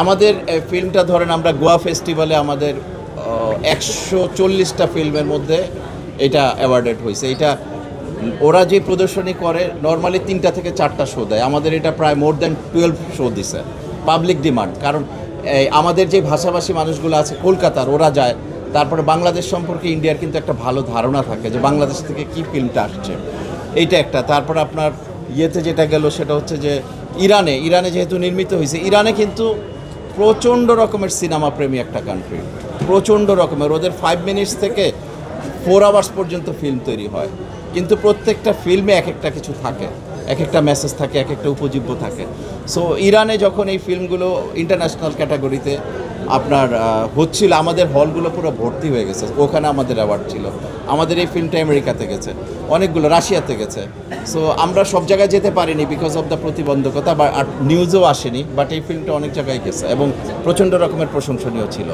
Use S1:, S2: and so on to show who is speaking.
S1: আমাদের ফিল্মটা ধরেন আমরা গোয়া ফেস্টিভ্যালে আমাদের 140টা ফিল্মের মধ্যে এটা অ্যাওয়ার্ডেড হয়েছে। এটা ওরা যে প্রদর্শনী করে নর্মালি 3টা থেকে 4টা শো দেয়, আমাদের এটা প্রায় মোর দ্যান 12 শো দিছে। পাবলিক ডিমান্ড, কারণ আমাদের যে ভাষাভাষী মানুষগুলো আছে কলকাতার, ওরা যায়। তারপরে বাংলাদেশ সম্পর্কে ইন্ডিয়ার কিন্তু একটা ভালো ধারণা থাকে যে বাংলাদেশ থেকে কী ফিল্মটা আসছে, এইটা একটা। তারপর আপনার ইয়েতে যেটা গেল সেটা হচ্ছে যে ইরানে যেহেতু নির্মিত হয়েছে, ইরানে কিন্তু প্রচণ্ড রকমের সিনেমা প্রেমী একটা কান্ট্রি, প্রচণ্ড রকমের। ওদের 5 মিনিটস থেকে 4 আওয়ার্স পর্যন্ত ফিল্ম তৈরি হয়, কিন্তু প্রত্যেকটা ফিল্মে এক একটা কিছু থাকে, এক একটা মেসেজ থাকে, এক একটা উপজীব্য থাকে। সো ইরানে যখন এই ফিল্মগুলো ইন্টারন্যাশনাল ক্যাটাগরিতে আপনার হচ্ছিল, আমাদের হলগুলো পুরো ভর্তি হয়ে গেছে, ওখানে আমাদের অ্যাওয়ার্ড ছিল। আমাদের এই ফিল্মটা আমেরিকাতে গেছে, অনেকগুলো রাশিয়াতে গেছে। সো আমরা সব জায়গায় যেতে পারিনি বিকজ অফ দ্য প্রতিবন্ধকতা, বা নিউজও আসেনি, বাট এই ফিল্মটা অনেক জায়গায় গেছে এবং প্রচণ্ড রকমের প্রশংসনীয় ছিল।